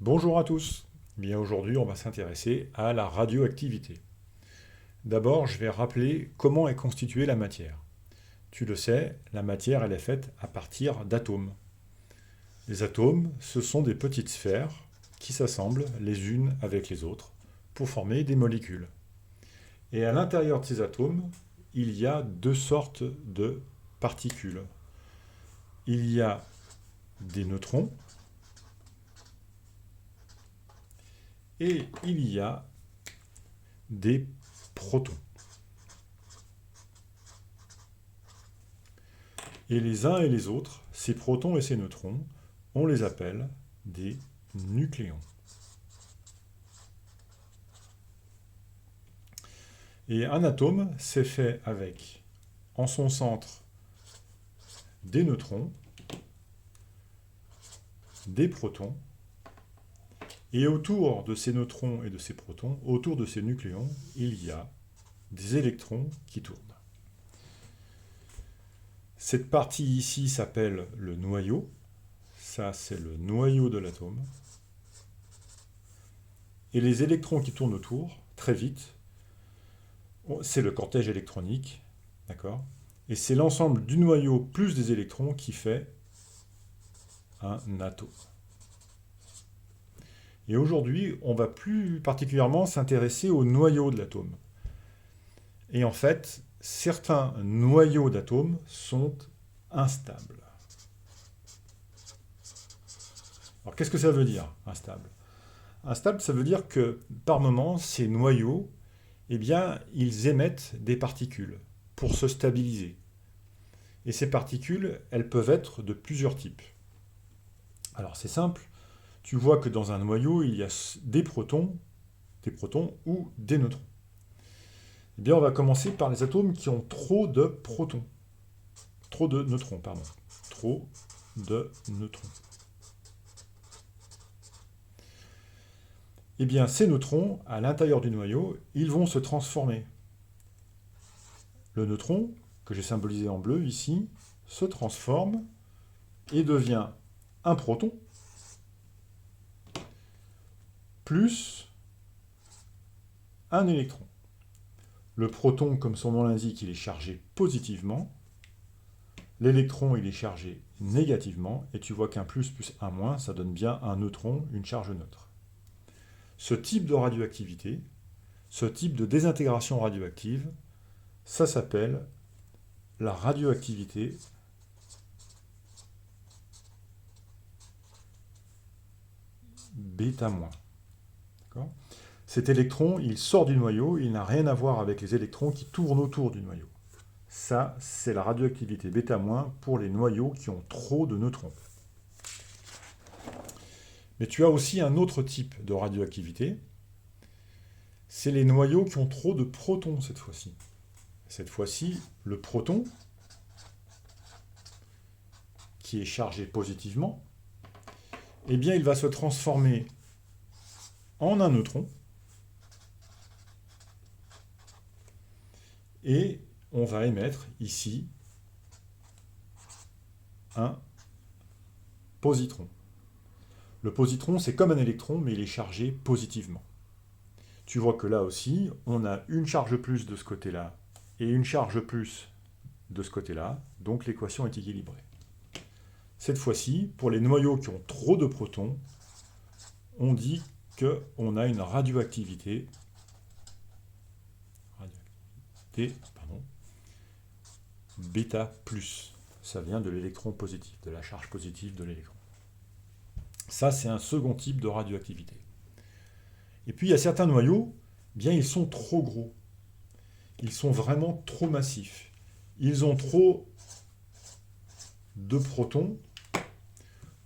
Bonjour à tous. Bien aujourd'hui, on va s'intéresser à la radioactivité. D'abord, je vais rappeler comment est constituée la matière. Tu le sais, la matière, elle est faite à partir d'atomes. Les atomes, ce sont des petites sphères qui s'assemblent les unes avec les autres pour former des molécules. Et à l'intérieur de ces atomes, il y a deux sortes de particules. Il y a des neutrons et il y a des protons. Et les uns et les autres, ces protons et ces neutrons, on les appelle des nucléons. Et un atome, c'est fait avec, en son centre, des neutrons, des protons, et autour de ces neutrons et de ces protons, autour de ces nucléons, il y a des électrons qui tournent. Cette partie ici s'appelle le noyau. Ça, c'est le noyau de l'atome. Et les électrons qui tournent autour, très vite, c'est le cortège électronique, d'accord? Et c'est l'ensemble du noyau plus des électrons qui fait un atome. Et aujourd'hui, on va plus particulièrement s'intéresser au noyau de l'atome. Et en fait, certains noyaux d'atomes sont instables. Alors qu'est-ce que ça veut dire, instable? Instable, ça veut dire que par moment, ces noyaux, eh bien, ils émettent des particules pour se stabiliser. Et ces particules, elles peuvent être de plusieurs types. Alors c'est simple, tu vois que dans un noyau, il y a des protons ou des neutrons. Eh bien, on va commencer par les atomes qui ont trop de protons. Trop de neutrons, pardon. Trop de neutrons. Eh bien, ces neutrons, à l'intérieur du noyau, ils vont se transformer. Le neutron, que j'ai symbolisé en bleu ici, se transforme et devient un proton plus un électron. Le proton, comme son nom l'indique, il est chargé positivement. L'électron, il est chargé négativement. Et tu vois qu'un plus plus un moins, ça donne bien un neutron, une charge neutre. Ce type de radioactivité, ce type de désintégration radioactive, ça s'appelle la radioactivité bêta-. D'accord ? Cet électron, il sort du noyau, il n'a rien à voir avec les électrons qui tournent autour du noyau. Ça, c'est la radioactivité bêta- pour les noyaux qui ont trop de neutrons. Mais tu as aussi un autre type de radioactivité, c'est les noyaux qui ont trop de protons cette fois-ci. Cette fois-ci, le proton, qui est chargé positivement, eh bien il va se transformer en un neutron, et on va émettre ici un positron. Le positron, c'est comme un électron, mais il est chargé positivement. Tu vois que là aussi, on a une charge plus de ce côté-là et une charge plus de ce côté-là, donc l'équation est équilibrée. Cette fois-ci, pour les noyaux qui ont trop de protons, on dit qu'on a une radioactivité, bêta plus. Ça vient de l'électron positif, de la charge positive de l'électron. Ça, c'est un second type de radioactivité. Et puis, il y a certains noyaux, bien, ils sont trop gros. Ils sont vraiment trop massifs. Ils ont trop de protons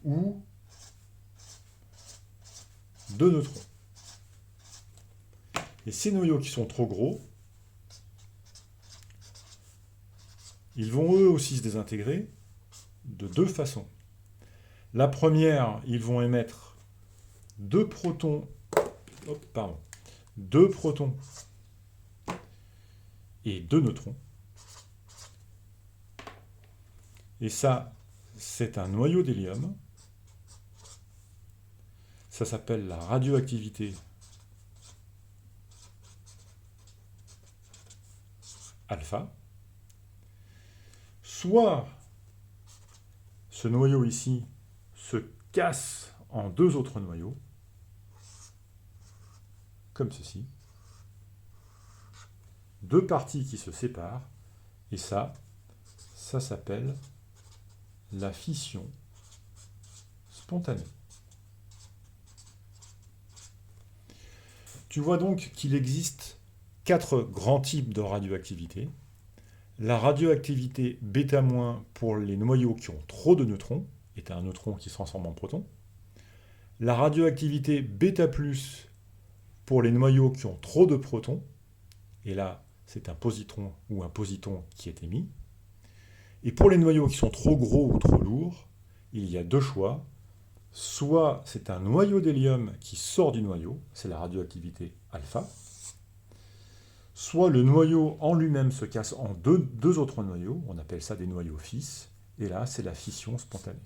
ou de neutrons. Et ces noyaux qui sont trop gros, ils vont eux aussi se désintégrer de deux façons. La première, ils vont émettre deux protons, deux protons et deux neutrons. Et ça, c'est un noyau d'hélium. ça s'appelle la radioactivité alpha. Soit ce noyau ici se casse en deux autres noyaux, comme ceci. Deux parties qui se séparent, et ça s'appelle la fission spontanée. Tu vois donc qu'il existe 4 grands types de radioactivité. La radioactivité β- pour les noyaux qui ont trop de neutrons, est un neutron qui se transforme en proton. La radioactivité β+, pour les noyaux qui ont trop de protons, et là c'est un positron ou un positon qui est émis. Et pour les noyaux qui sont trop gros ou trop lourds, il y a deux choix. Soit c'est un noyau d'hélium qui sort du noyau, c'est la radioactivité alpha, soit le noyau en lui-même se casse en deux autres noyaux, on appelle ça des noyaux fils, et là c'est la fission spontanée.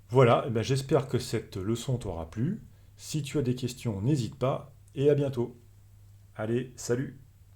Voilà, eh ben, j'espère que cette leçon t'aura plu. Si tu as des questions, n'hésite pas, et à bientôt. Allez, salut!